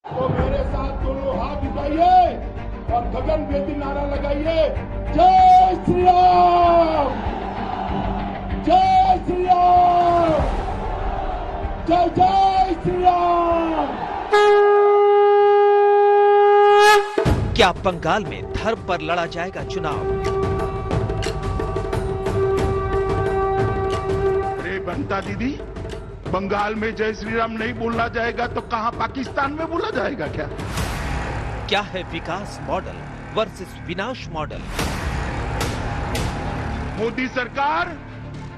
तो मेरे साथ दोनों हाथ उठाइए और गगन भेदी नारा लगाइए, जय श्री राम, जय श्री राम, जय जय श्री राम। क्या बंगाल में धर्म पर लड़ा जाएगा चुनाव? अरे बनता दीदी, बंगाल में जय श्री राम नहीं बोलना जाएगा तो कहां पाकिस्तान में बोला जाएगा क्या? क्या है विकास मॉडल वर्सेस विनाश मॉडल? मोदी सरकार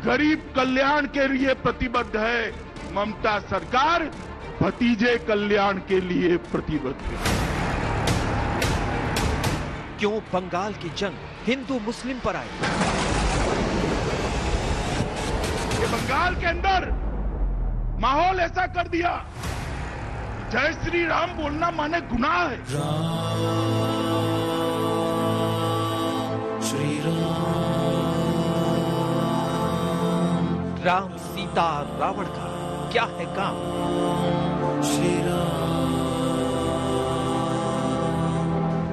गरीब कल्याण के लिए प्रतिबद्ध है, ममता सरकार भतीजे कल्याण के लिए प्रतिबद्ध है। क्यों बंगाल की जंग हिंदू मुस्लिम पर आई? ये बंगाल के अंदर माहौल ऐसा कर दिया, जय श्री राम बोलना माने गुनाह है। श्री राम सीता रावण का क्या है काम? श्री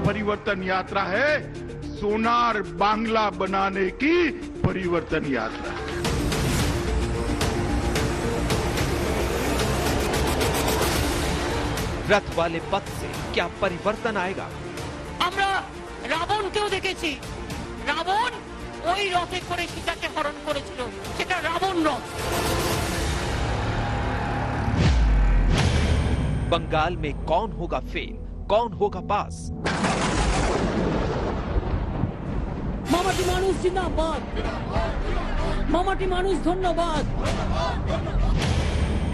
परिवर्तन यात्रा है, सोनार बांग्ला बनाने की परिवर्तन यात्रा। रथ वाले पथ से क्या परिवर्तन आएगा? আমরা রাবণকেও দেখেছি, রাবণ ওই রথে করে সীতাকে হরণ করেছিল, সেটা রাবণ রথ। बंगाल में कौन होगा फेल, कौन होगा पास? মামাটি মানুষ জিন্দাবাদ, মামাটি মানুষ ধন্যবাদ।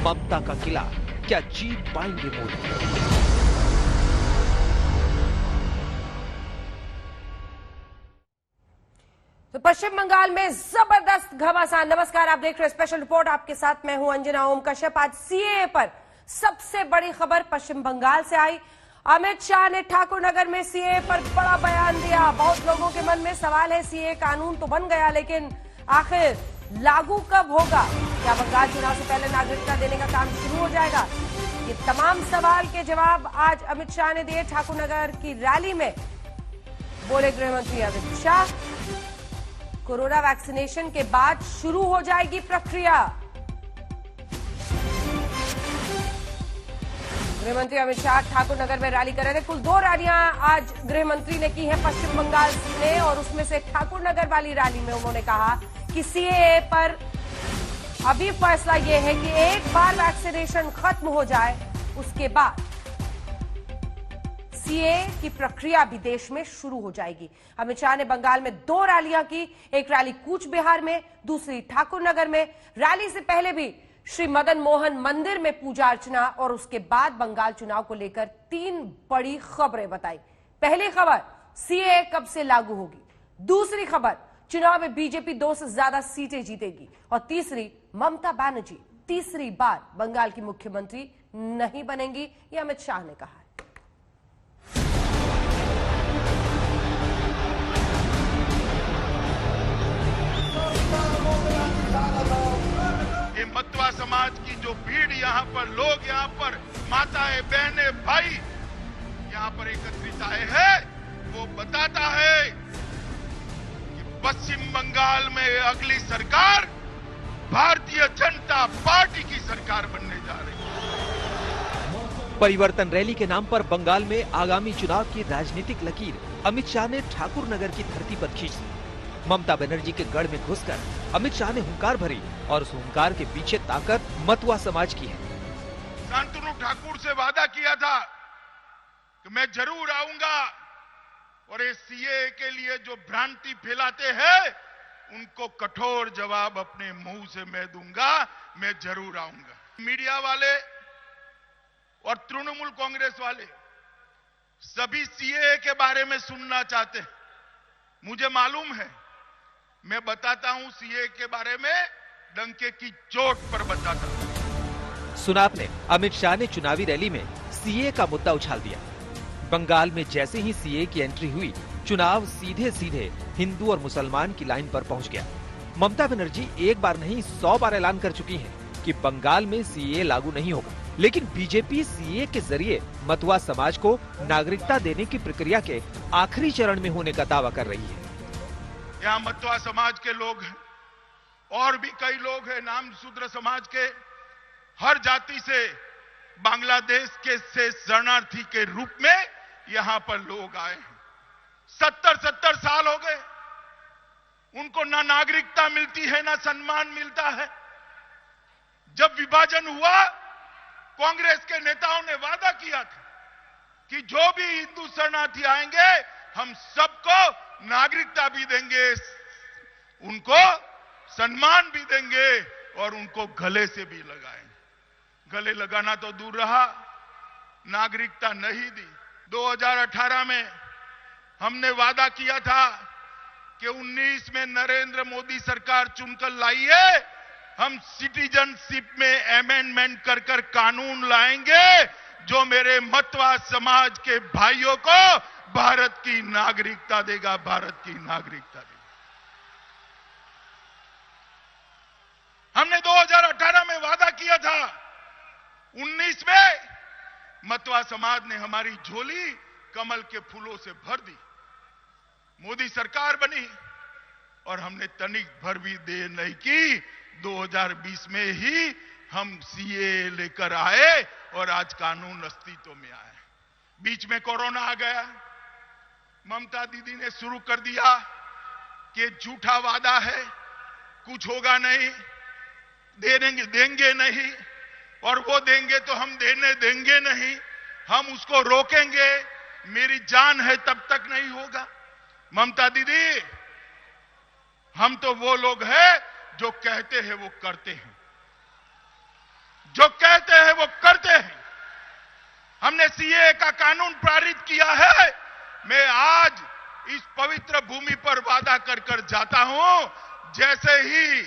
ममता का किला क्या जीत पाएंगे मोदी? तो पश्चिम बंगाल में जबरदस्त घमासान। नमस्कार, आप देख रहे हैं स्पेशल रिपोर्ट, आपके साथ मैं हूं अंजना ओम कश्यप। आज सीएए पर सबसे बड़ी खबर पश्चिम बंगाल से आई। अमित शाह ने ठाकुर नगर में सीएए पर बड़ा बयान दिया। बहुत लोगों के मन में सवाल है, सीएए कानून तो बन गया लेकिन आखिर लागू कब होगा? क्या बंगाल चुनाव से पहले नागरिकता देने का काम शुरू हो जाएगा? ये तमाम सवाल के जवाब आज अमित शाह ने दिए ठाकुर नगर की रैली में। बोले गृह मंत्री अमित शाह, कोरोना वैक्सीनेशन के बाद शुरू हो जाएगी प्रक्रिया। गृह मंत्री अमित शाह ठाकुर नगर में रैली कर रहे थे। कुल 2 रैलियां आज गृह मंत्री ने की है पश्चिम बंगाल में, और उसमें से ठाकुर नगर वाली रैली में उन्होंने कहा कि सीएए पर अभी फैसला यह है कि एक बार वैक्सीनेशन खत्म हो जाए उसके बाद सीएए की प्रक्रिया भी देश में शुरू हो जाएगी। अमित शाह ने बंगाल में 2 रैलियां की, एक रैली कूच बिहार में, दूसरी ठाकुर नगर में। रैली से पहले भी श्री मदन मोहन मंदिर में पूजा अर्चना, और उसके बाद बंगाल चुनाव को लेकर 3 बड़ी खबरें बताई। पहली खबर, सीएए कब से लागू होगी। दूसरी खबर, चुनाव में बीजेपी 2 से ज्यादा सीटें जीतेगी। और तीसरी, ममता बनर्जी तीसरी बार बंगाल की मुख्यमंत्री नहीं बनेंगी, ये अमित शाह ने कहा है। ये मतवा समाज की जो भीड़ यहाँ पर, लोग यहाँ पर, माताएं, बहनें, भाई यहाँ पर एकत्रित आए हैं, वो बताता है कि पश्चिम बंगाल में अगली सरकार भारतीय जनता पार्टी की सरकार बनने जा रही है। परिवर्तन रैली के नाम पर बंगाल में आगामी चुनाव की राजनीतिक लकीर अमित शाह ने ठाकुर नगर की धरती पर खींच दी। ममता बनर्जी के गढ़ में घुसकर अमित शाह ने हुंकार भरी, और उस हुंकार के पीछे ताकत मतुआ समाज की है। शांतनु ठाकुर से वादा किया था कि मैं जरूर आऊंगा, और ये सीएए के लिए जो भ्रांति फैलाते हैं उनको कठोर जवाब अपने मुंह से मैं दूंगा, मैं जरूर आऊंगा। मीडिया वाले और तृणमूल कांग्रेस वाले सभी सीएए के बारे में सुनना चाहते हैं। मुझे मालूम है, मैं बताता हूं सीएए के बारे में, डंके की चोट पर बताता हूं। सुना आपने, अमित शाह ने चुनावी रैली में सीएए का मुद्दा उछाल दिया। बंगाल में जैसे ही सीएए की एंट्री हुई, चुनाव सीधे सीधे हिंदू और मुसलमान की लाइन पर पहुंच गया। ममता बनर्जी एक बार नहीं 100 बार ऐलान कर चुकी हैं कि बंगाल में सीएए लागू नहीं होगा, लेकिन बीजेपी सीए के जरिए मतवा समाज को नागरिकता देने की प्रक्रिया के आखिरी चरण में होने का दावा कर रही है। यहाँ मतवा समाज के लोग हैं और भी कई लोग हैं नाम शूद्र समाज के, हर जाति से बांग्लादेश के से शरणार्थी के रूप में यहां पर लोग आए हैं। 70 साल हो गए, उनको ना नागरिकता मिलती है ना सम्मान मिलता है। जब विभाजन हुआ, कांग्रेस के नेताओं ने वादा किया था कि जो भी हिंदू शरणार्थी आएंगे हम सबको नागरिकता भी देंगे, उनको सम्मान भी देंगे और उनको गले से भी लगाएंगे। गले लगाना तो दूर रहा, नागरिकता नहीं दी। 2018 में हमने वादा किया था कि 19 में नरेंद्र मोदी सरकार चुनकर लाइए, हम सिटीजनशिप में अमेंडमेंट कर कर कानून लाएंगे जो मेरे मतवा समाज के भाइयों को भारत की नागरिकता देगा, भारत की नागरिकता देगा। हमने 2018 में वादा किया था, 19 में मतवा समाज ने हमारी झोली कमल के फूलों से भर दी। मोदी सरकार बनी और हमने तनिक भर भी देर नहीं की। 2020 में ही हम सीए लेकर आए और आज कानून अस्तित्व में आए। बीच में कोरोना आ गया, ममता दीदी ने शुरू कर दिया कि झूठा वादा है, कुछ होगा नहीं, देंगे नहीं, और वो देंगे तो हम देने देंगे नहीं, हम उसको रोकेंगे, मेरी जान है तब तक नहीं होगा। ममता दीदी, हम तो वो लोग हैं जो कहते हैं वो करते हैं, जो कहते हैं वो करते हैं। हमने सीए का कानून पारित किया है। मैं आज इस पवित्र भूमि पर वादा कर कर जाता हूं, जैसे ही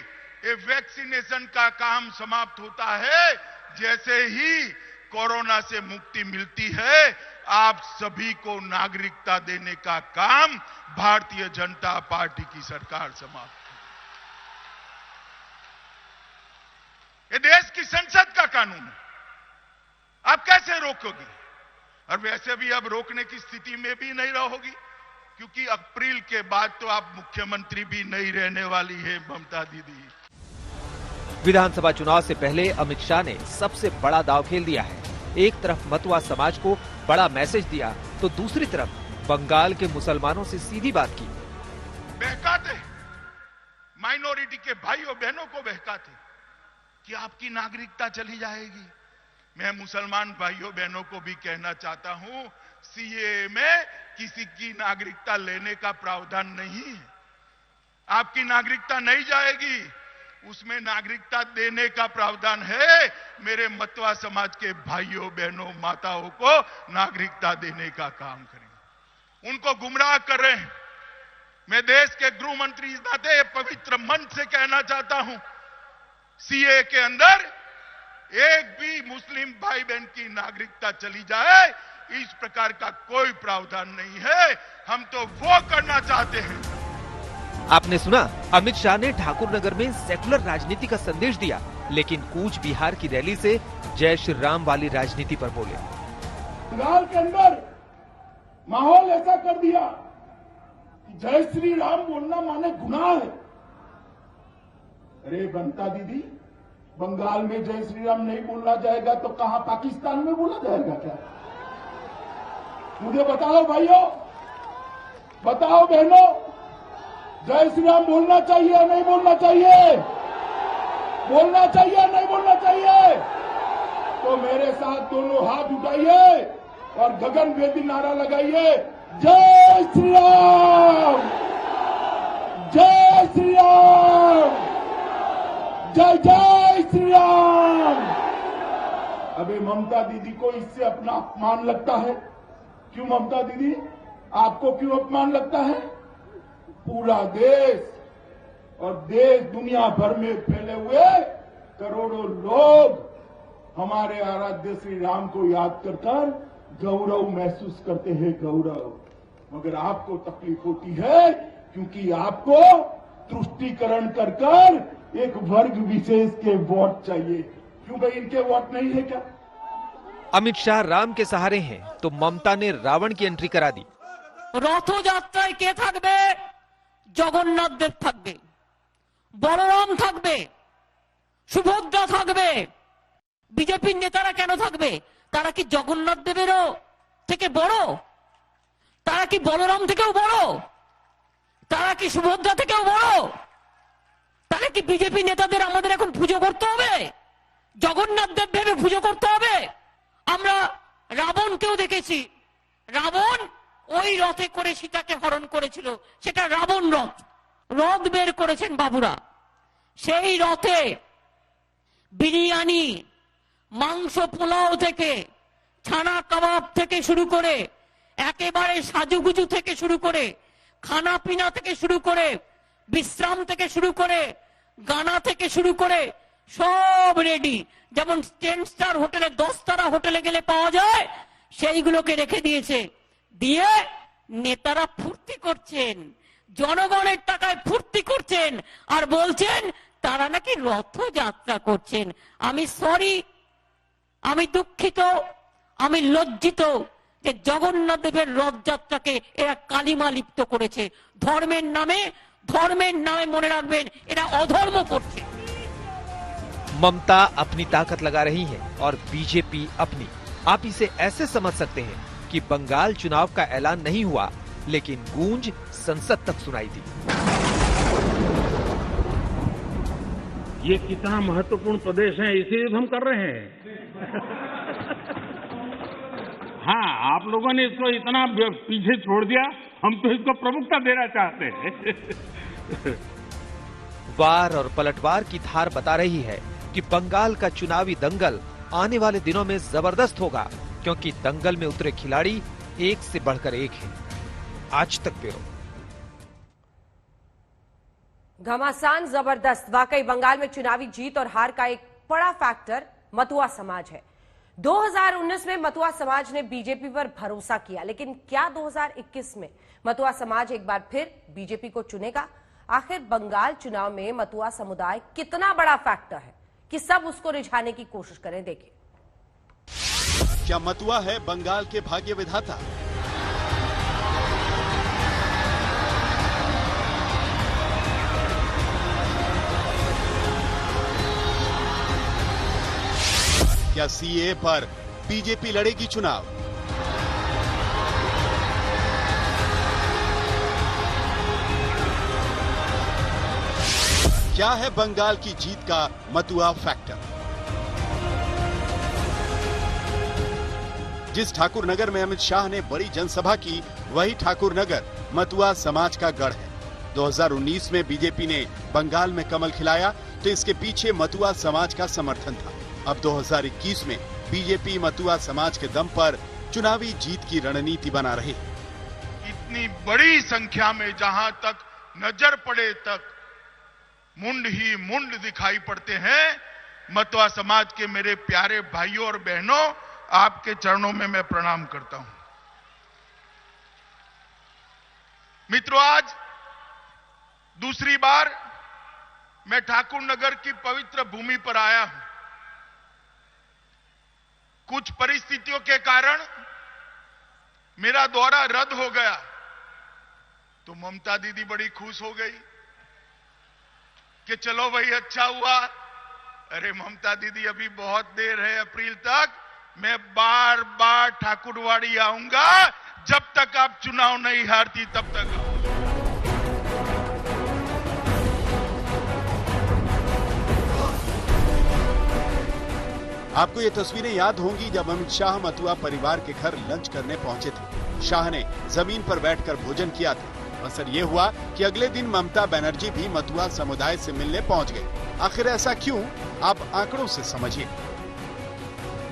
ये वैक्सीनेशन का काम समाप्त होता है, जैसे ही कोरोना से मुक्ति मिलती है, आप सभी को नागरिकता देने का काम भारतीय जनता पार्टी की सरकार समाप्त। ये देश की संसद का कानून है, आप कैसे रोकोगे? और वैसे भी अब रोकने की स्थिति में भी नहीं रहोगी, क्योंकि अप्रैल के बाद तो आप मुख्यमंत्री भी नहीं रहने वाली है ममता दीदी। विधानसभा चुनाव से पहले अमित शाह ने सबसे बड़ा दांव खेल दिया है। एक तरफ मतवा समाज को बड़ा मैसेज दिया तो दूसरी तरफ बंगाल के मुसलमानों से सीधी बात की। बहकाते, माइनॉरिटी के भाइयों बहनों को बहकाते कि आपकी नागरिकता चली जाएगी। मैं मुसलमान भाइयों बहनों को भी कहना चाहता हूं, सीए में किसी की नागरिकता लेने का प्रावधान नहीं है। आपकी नागरिकता नहीं जाएगी, उसमें नागरिकता देने का प्रावधान है। मेरे मतवा समाज के भाइयों बहनों माताओं को नागरिकता देने का काम करें, उनको गुमराह कर रहे हैं। मैं देश के गृह मंत्री नाते पवित्र मन से कहना चाहता हूं, सीए के अंदर एक भी मुस्लिम भाई बहन की नागरिकता चली जाए, इस प्रकार का कोई प्रावधान नहीं है। हम तो वो करना चाहते हैं। आपने सुना, अमित शाह ने ठाकुर नगर में सेकुलर राजनीति का संदेश दिया, लेकिन कूच बिहार की रैली से जय श्री राम वाली राजनीति पर बोले। बंगाल के अंदर माहौल ऐसा कर दिया कि जय श्री राम बोलना माने गुनाह है। अरे बनता दीदी, बंगाल में जय श्री राम नहीं बोलना जाएगा तो कहां पाकिस्तान में बोला जाएगा क्या? मुझे बताओ भाइयों, बताओ बहनों, जय श्री राम बोलना चाहिए या नहीं बोलना चाहिए? बोलना चाहिए या नहीं बोलना चाहिए? तो मेरे साथ दोनों हाथ उठाइए और गगनभेदी नारा लगाइए, जय श्री राम, जय श्री राम, जय जय श्री राम। अबे ममता दीदी को इससे अपना अपमान लगता है। क्यों ममता दीदी, आपको क्यों अपमान लगता है? पूरा देश और देश दुनिया भर में फैले हुए करोड़ों लोग हमारे आराध्य श्री राम को याद कर कर गौरव महसूस करते हैं, गौरव। मगर आपको तकलीफ होती है क्योंकि आपको तुष्टीकरण कर कर एक वर्ग विशेष के वोट चाहिए। क्यों भाई, इनके वोट नहीं है क्या? अमित शाह राम के सहारे हैं तो ममता ने रावण की एंट्री करा दी। রথযাত্রায় কে থাকবে? জগন্নাথ দেব থাকবে, বলরাম থাকবে, সুভদ্রা থাকবে। বিজেপির নেতারা কেন থাকবে? তারা কি জগন্নাথ দেবেরও থেকে বড়? তারা কি বলরাম থেকেও বড়? তারা কি সুভদ্রা থেকেও বড়? তাহলে কি বিজেপি নেতাদের আমাদের এখন পুজো করতে হবে? জগন্নাথ দেব ভেবে পুজো করতে হবে? আমরা রাবণকেও দেখেছি, রাবণ ওই রথে করে সীতাকে হরণ করেছিল, সেটা রাবণ রথ। রথ বের করেছেন বাবুরা, সেই রথে বিরিয়ানি, মাংস পোলাও থেকে, ছানা কাবাব থেকে শুরু করে, একেবারে সাজুগুজু থেকে শুরু করে, খানা পিনা থেকে শুরু করে, বিশ্রাম থেকে শুরু করে, গানা থেকে শুরু করে সব রেডি। যেমন 10 স্টার হোটেলে 10 তারা হোটেলে গেলে পাওয়া যায়, সেইগুলোকে রেখে দিয়েছে। দিয়ে নেতারা ফুর্তি করছেন, জনগণের টাকায় ফুর্তি করছেন, আর বলছেন তারা নাকি রথযাত্রা করছেন। আমি সরি, আমি দুঃখিত, আমি লজ্জিত যে জগন্নাথ দেবের রথযাত্রাকে এরা কালিমা লিপ্ত করেছে। ধর্মের নামে মনে রাখবেন এরা অধর্ম করছে। ममता अपनी ताकत लगा रही है और बीजेपी अपनी। आप इसे ऐसे समझ सकते हैं कि बंगाल चुनाव का ऐलान नहीं हुआ, लेकिन गूंज संसद तक सुनाई दी। ये कितना महत्वपूर्ण प्रदेश है, इसीलिए हम कर रहे हैं। हाँ, आप लोगों ने इसको इतना पीछे छोड़ दिया, हम तो इसको प्रमुखता देना चाहते हैं। वार और पलटवार की धार बता रही है कि बंगाल का चुनावी दंगल आने वाले दिनों में जबरदस्त होगा, क्योंकि दंगल में उतरे खिलाड़ी एक से बढ़कर एक हैं। आज तक ब्यूरो। घमासान जबरदस्त। वाकई बंगाल में चुनावी जीत और हार का एक बड़ा फैक्टर मतुआ समाज है। 2019 में मतुआ समाज ने बीजेपी पर भरोसा किया, लेकिन क्या 2021 में मतुआ समाज एक बार फिर बीजेपी को चुनेगा? आखिर बंगाल चुनाव में मतुआ समुदाय कितना बड़ा फैक्टर है कि सब उसको रिझाने की कोशिश करें। देखिए, क्या मतुआ है बंगाल के भाग्य विधाता? क्या सीए पर बीजेपी लड़ेगी चुनाव? क्या है बंगाल की जीत का मतुआ फैक्टर? जिस ठाकुर नगर में अमित शाह ने बड़ी जनसभा की, वही ठाकुर नगर मतुआ समाज का गढ़ है। 2019 में बीजेपी ने बंगाल में कमल खिलाया तो इसके पीछे मतुआ समाज का समर्थन था। अब 2021 में बीजेपी मतुआ समाज के दम पर चुनावी जीत की रणनीति बना रही है। इतनी बड़ी संख्या में जहां तक नजर पड़े तक मुंड ही मुंड दिखाई पड़ते हैं। मतुआ समाज के मेरे प्यारे भाइयों और बहनों, आपके चरणों में मैं प्रणाम करता हूं। मित्रों, आज दूसरी बार मैं ठाकुर नगर की पवित्र भूमि पर आया हूं। कुछ परिस्थितियों के कारण मेरा दौरा रद्द हो गया, तो ममता दीदी बड़ी खुश हो गई कि चलो भाई अच्छा हुआ। अरे ममता दीदी, अभी बहुत देर है, अप्रैल तक मैं बार बार ठाकुरवाड़ी आऊंगा, जब तक आप चुनाव नहीं हारती तब तक आऊंगा। आपको ये तस्वीरें याद होंगी जब अमित शाह मतुआ परिवार के घर लंच करने पहुंचे थे। शाह ने जमीन पर बैठकर भोजन किया था। असर ये हुआ कि अगले दिन ममता बनर्जी भी मतुआ समुदाय से मिलने पहुंच गई। आखिर ऐसा क्यों? आप आंकड़ों से समझिए।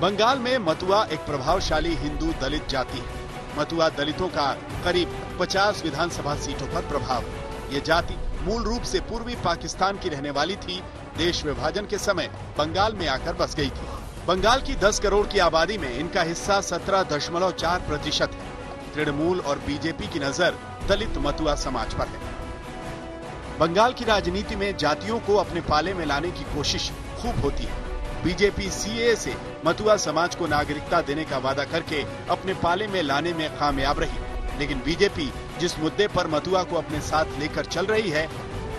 बंगाल में मतुआ एक प्रभावशाली हिंदू दलित जाति है। मतुआ दलितों का करीब 50 विधानसभा सीटों पर प्रभाव है। ये जाति मूल रूप से पूर्वी पाकिस्तान की रहने वाली थी। देश विभाजन के समय बंगाल में आकर बस गई थी। बंगाल की 10 करोड़ की आबादी में इनका हिस्सा 17.4% है। तृणमूल और बीजेपी की नजर दलित मतुआ समाज पर है। बंगाल की राजनीति में जातियों को अपने पाले में लाने की कोशिश खूब होती है। बीजेपी सीएए से मतुआ समाज को नागरिकता देने का वादा करके अपने पाले में लाने में कामयाब रही। लेकिन बीजेपी जिस मुद्दे पर मतुआ को अपने साथ लेकर चल रही है,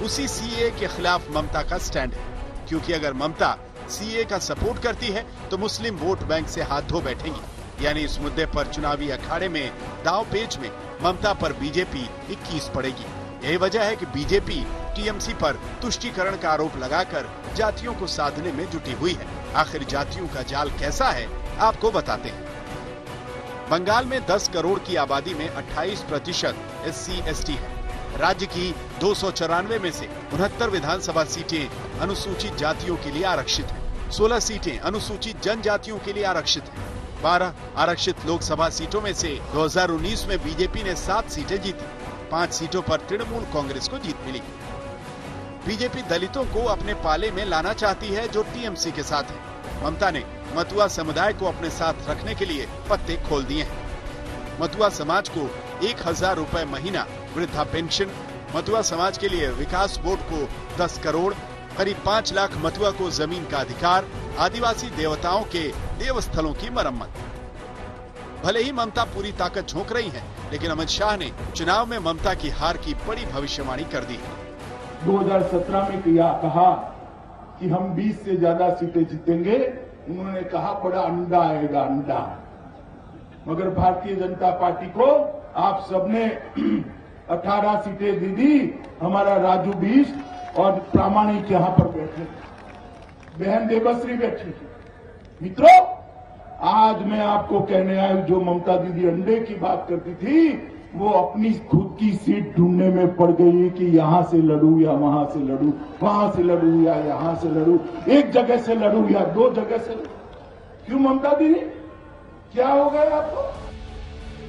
उसी सीएए के खिलाफ ममता का स्टैंड है। क्योंकि अगर ममता सीएए का सपोर्ट करती है तो मुस्लिम वोट बैंक से हाथ धो बैठेंगी। यानी इस मुद्दे पर चुनावी अखाड़े में दांव पेच में ममता पर बीजेपी 21 पड़ेगी। यही वजह है कि बीजेपी टीएमसी पर तुष्टीकरण का आरोप लगाकर जातियों को साधने में जुटी हुई है। आखिर जातियों का जाल कैसा है, आपको बताते हैं। बंगाल में 10 करोड़ की आबादी में 28% SC/ST है। राज्य की 294 में से 69 विधानसभा सीटें अनुसूचित जातियों के लिए आरक्षित हैं। 16 सीटें अनुसूचित जनजातियों के लिए आरक्षित हैं। 12 आरक्षित लोकसभा सीटों में से 2019 में बीजेपी ने 7 सीटें जीती। 5 सीटों पर तृणमूल कांग्रेस को जीत मिली। बीजेपी दलितों को अपने पाले में लाना चाहती है, जो टीएमसी के साथ है। ममता ने मतुआ समुदाय को अपने साथ रखने के लिए पत्ते खोल दिए हैं। मतुआ समाज को 1000 रुपए महीना वृद्धा पेंशन, मतुआ समाज के लिए विकास बोर्ड को 10 करोड़, करीब 5 लाख मतुआ को जमीन का अधिकार, आदिवासी देवताओं के देवस्थलों की मरम्मत। भले ही ममता पूरी ताकत झोंक रही है, लेकिन अमित शाह ने चुनाव में ममता की हार की बड़ी भविष्यवाणी कर दी है। 2017 में कहा कि हम 20 से ज्यादा सीटें जीतेंगे। उन्होंने कहा बड़ा अंडा आएगा, अंडा। मगर भारतीय जनता पार्टी को आप सबने 18 सीटें दे दी। हमारा राजू 20 और प्रामाणिक यहाँ पर बैठे, बहन देवश्री बैठी। मित्रों, आज मैं आपको कहने आया, जो ममता दीदी अंडे की बात करती थी, वो अपनी खुद की सीट ढूंढने में पड़ गई कि यहां से लड़ू या वहां से लड़ू, वहां से लड़ू या यहां से लड़ू, एक जगह से लड़ू या 2 जगह से लड़ू। क्यों ममता दीदी, क्या हो गया आपको?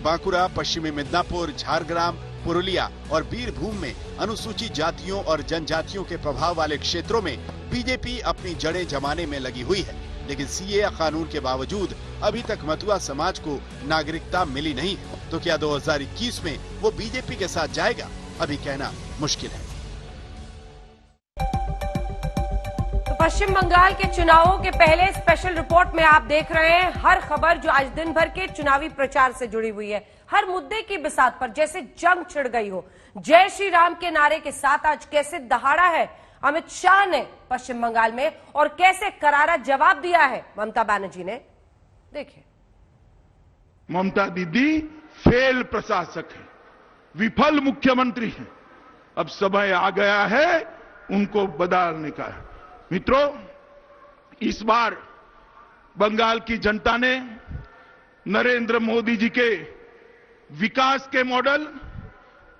बांकुरा, पश्चिमी मिदनापुर, झारग्राम, पुरुलिया और बीरभूम में अनुसूचित जातियों और जनजातियों के प्रभाव वाले क्षेत्रों में बीजेपी अपनी जड़ें जमाने में लगी हुई है। लेकिन सीएए कानून के बावजूद अभी तक मतुआ समाज को नागरिकता मिली नहीं है। तो क्या 2021 में वो बीजेपी के साथ जाएगा, अभी कहना मुश्किल है। तो पश्चिम बंगाल के चुनावों के पहले स्पेशल रिपोर्ट में आप देख रहे हैं हर खबर जो आज दिन भर के चुनावी प्रचार से जुड़ी हुई है। हर मुद्दे की बिसात पर जैसे जंग छिड़ गई हो। जय श्री राम के नारे के साथ आज कैसे दहाड़ा है अमित शाह ने पश्चिम बंगाल में, और कैसे करारा जवाब दिया है ममता बनर्जी ने। देखिए, ममता दीदी फेल प्रशासक है, विफल मुख्यमंत्री है। अब समय आ गया है उनको बदलने का। मित्रों, इस बार बंगाल की जनता ने नरेंद्र मोदी जी के विकास के मॉडल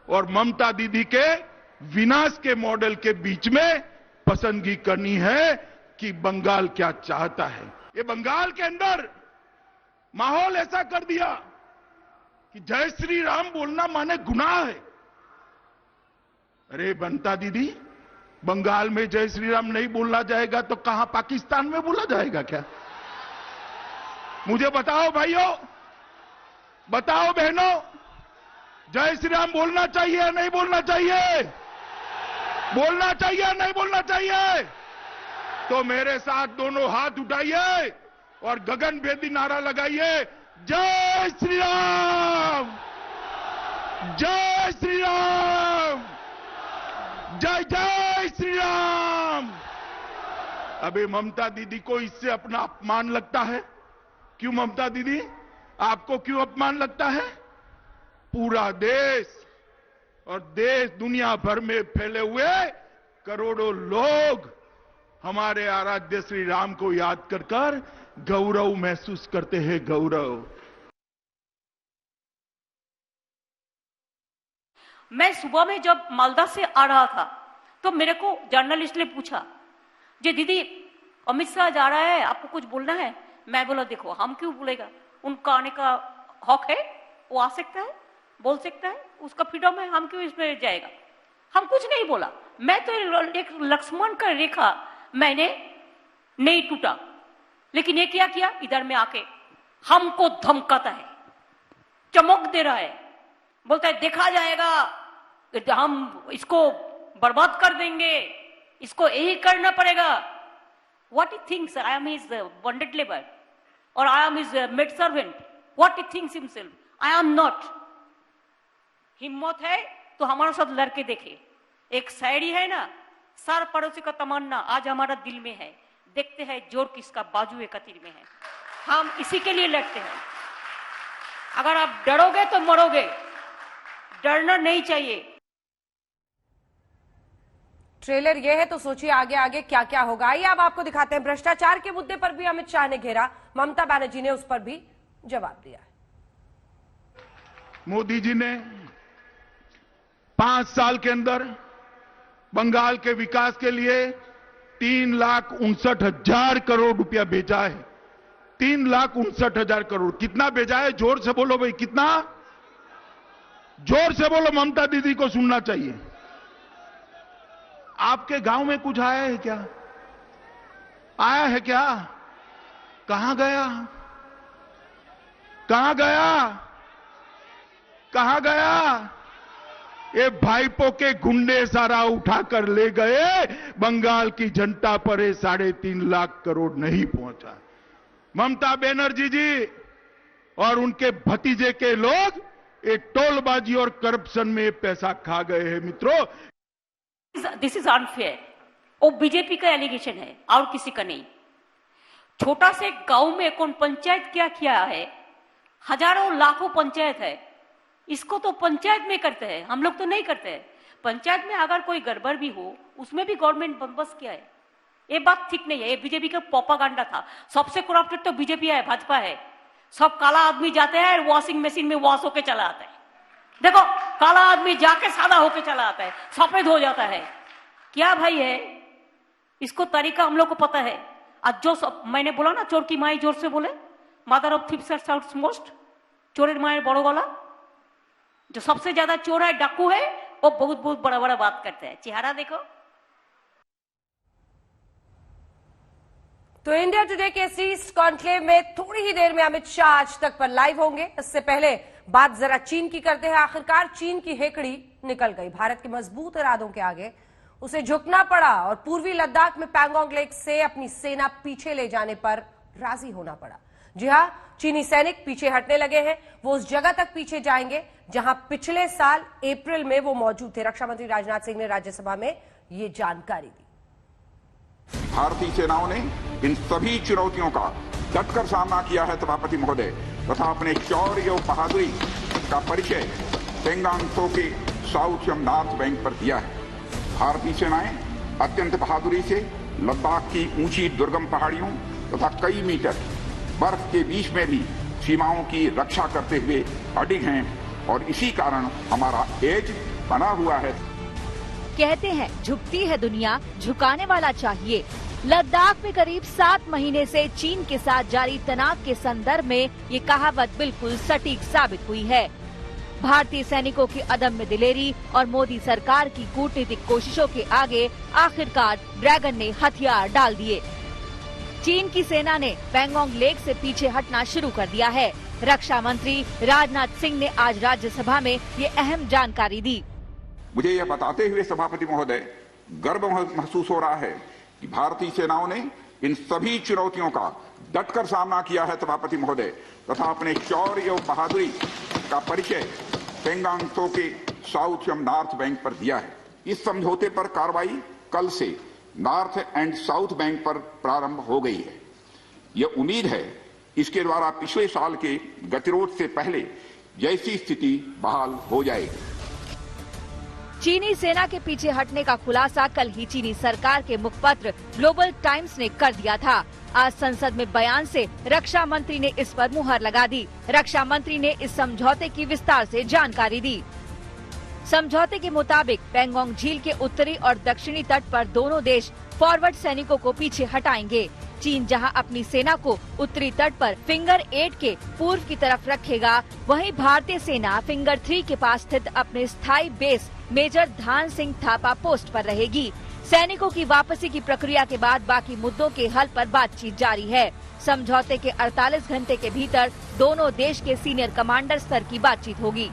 और ममता दीदी के विनाश के मॉडल के बीच में पसंदगी करनी है कि बंगाल क्या चाहता है। ये बंगाल के अंदर माहौल ऐसा कर दिया कि जय श्री राम बोलना माने गुनाह है। अरे ममता दीदी, बंगाल में जय श्री राम नहीं बोलना जाएगा तो कहां पाकिस्तान में बोला जाएगा क्या? मुझे बताओ भाइयों, बताओ बहनों, जय श्री राम बोलना चाहिए या नहीं बोलना चाहिए? बोलना चाहिए या नहीं बोलना चाहिए? तो मेरे साथ दोनों हाथ उठाइए और गगनभेदी नारा लगाइए, जय श्री राम, जय श्री राम, जय जय श्री राम। अबे ममता दीदी को इससे अपना अपमान लगता है। क्यों ममता दीदी, आपको क्यों अपमान लगता है? पूरा देश और देश दुनिया भर में फैले हुए करोड़ों लोग हमारे आराध्य श्री राम को याद कर कर गौरव महसूस करते हैं, गौरव। मैं सुबह में जब मालदा से आ रहा था तो मेरे को जर्नलिस्ट ने पूछा, जी दीदी अमित शाह जा रहा है, आपको कुछ बोलना है? मैं बोला देखो, हम क्यों बोलेगा, उनका आने का हक है, वो आ सकता है, बोल सकता है, उसका फ्रीडम है, हम क्यों इसमें जाएगा? हम कुछ नहीं बोला। मैं तो एक लक्ष्मण का रेखा मैंने नहीं टूटा, लेकिन ये क्या किया, इधर में आके हमको धमकाता है, चमक दे रहा है, बोलता है देखा जाएगा, हम इसको बर्बाद कर देंगे, इसको यही करना पड़ेगा। What he thinks, I am his bonded labor, or I am his maid servant. What he thinks himself, I am not. हिम्मत है तो हमारे साथ लड़के देखे. एक शायरी है ना, सार पड़ोसी का तमन्ना आज हमारा दिल में है, देखते हैं जोर किसका बाजू एक तीर में है. हम इसी के लिए लड़ते हैं. अगर आप डरोगे तो मरोगे, डरना नहीं चाहिए. ट्रेलर ये है तो सोचिए आगे आगे क्या क्या होगा. आइए अब आपको दिखाते हैं. भ्रष्टाचार के मुद्दे पर भी अमित शाह ने घेरा, ममता बनर्जी ने उस पर भी जवाब दिया. मोदी जी ने 5 साल के अंदर बंगाल के विकास के लिए 3,59,000 करोड़ रुपया भेजा है. 3,59,000 करोड़. कितना भेजा है? जोर से बोलो भाई, कितना? जोर से बोलो, ममता दीदी को सुनना चाहिए. आपके गांव में कुछ आया है क्या? आया है क्या? कहां गया? कहां गया? कहां गया? ये भाईपो के गुंडे सारा उठाकर ले गए. बंगाल की जनता पर 3.5 लाख करोड़ नहीं पहुंचा. ममता बनर्जी जी और उनके भतीजे के लोग ये टोलबाजी और करप्शन में पैसा खा गए हैं. मित्रों, दिस इज अनफेयर. वो बीजेपी का एलिगेशन है और किसी का नहीं. छोटा से गांव में कौन पंचायत क्या किया है? हजारों लाखों पंचायत है. इसको तो पंचायत में करते हैं, हम लोग तो नहीं करते हैं. पंचायत में अगर कोई गड़बड़ भी हो उसमें भी गवर्नमेंट बंदोबस्त किया है. ये बात ठीक नहीं है. ये बीजेपी का प्रोपागेंडा था. सबसे करप्टेड तो बीजेपी है, भाजपा है. सब काला आदमी जाते हैं वॉशिंग मशीन में वॉश होके चला आता है. देखो, काला आदमी जाके सादा होके चला आता है, सफेद हो जाता है. क्या भाई है? इसको तरीका हम लोग को पता है. आज जो मैंने बोला ना, चोर की माई जोर से बोले, mother of thieves are south most. चोरेर माয়ের बड़ो गला. जो सबसे ज्यादा चोर है, डाकू है, वो बहुत बहुत बड़ा बड़ा बात करते हैं. चेहरा देखो. तो इंडिया टुडे के इस ईस्ट कॉन्क्लेव में थोड़ी ही देर में अमित शाह आज तक पर लाइव होंगे. इससे पहले बात जरा चीन की करते हैं. आखिरकार चीन की हेकड़ी निकल गई. भारत के मजबूत इरादों के आगे उसे झुकना पड़ा और पूर्वी लद्दाख में पैंगोंग लेक से अपनी सेना पीछे ले जाने पर राजी होना पड़ा. जी हां, चीनी सैनिक पीछे हटने लगे हैं. वो उस जगह तक पीछे जाएंगे जहां पिछले साल अप्रैल में वो मौजूद थे. रक्षा मंत्री राजनाथ सिंह ने राज्यसभा में ये जानकारी दी. भारतीय सेनाओं ने इन सभी चुनौतियों का डटकर सामना किया है सभापति महोदय, तथा अपने शौर्य और बहादुरी का परिचय पेंगांग त्सो के साउथ नॉर्थ बैंक पर दिया है. भारतीय सेनाएं अत्यंत बहादुरी से लद्दाख की ऊंची दुर्गम पहाड़ियों तथा कई मीटर बर्फ के बीच में भी सीमाओं की रक्षा करते हुए अडिग हैं और इसी कारण हमारा एज बना हुआ है. कहते हैं झुकती है दुनिया, झुकाने वाला चाहिए. लद्दाख में करीब 7 महीने से चीन के साथ जारी तनाव के संदर्भ में ये कहावत बिल्कुल सटीक साबित हुई है. भारतीय सैनिकों की अदम्य दिलेरी और मोदी सरकार की कूटनीतिक कोशिशों के आगे आखिरकार ड्रैगन ने हथियार डाल दिए. चीन की सेना ने पैंगोंग लेक से पीछे हटना शुरू कर दिया है. रक्षा मंत्री राजनाथ सिंह ने आज राज्यसभा में ये अहम जानकारी दी. मुझे यह बताते हुए सभापति महोदय गर्व महसूस हो रहा है कि भारतीय सेनाओं ने इन सभी चुनौतियों का डटकर सामना किया है सभापति महोदय, तथा अपने शौर्य और बहादुरी का परिचय पेंगांग त्सो के साउथ नॉर्थ बैंक पर दिया है. इस समझौते पर कार्रवाई कल से नॉर्थ एंड साउथ बैंक पर प्रारंभ हो गई है. यह उम्मीद है इसके द्वारा पिछले साल के गतिरोध से पहले जैसी स्थिति बहाल हो जाएगी. चीनी सेना के पीछे हटने का खुलासा कल ही चीनी सरकार के मुखपत्र ग्लोबल टाइम्स ने कर दिया था. आज संसद में बयान से रक्षा मंत्री ने इस पर मुहर लगा दी. रक्षा मंत्री ने इस समझौते की विस्तार से जानकारी दी. समझौते के मुताबिक पैंगोंग झील के उत्तरी और दक्षिणी तट पर दोनों देश फॉरवर्ड सैनिकों को पीछे हटाएंगे. चीन जहां अपनी सेना को उत्तरी तट पर फिंगर 8 के पूर्व की तरफ रखेगा, वहीं भारतीय सेना फिंगर 3 के पास स्थित अपने स्थायी बेस मेजर धान सिंह थापा पोस्ट पर रहेगी. सैनिकों की वापसी की प्रक्रिया के बाद बाकी मुद्दों के हल पर बातचीत जारी है. समझौते के 48 घंटे के भीतर दोनों देश के सीनियर कमांडर स्तर की बातचीत होगी.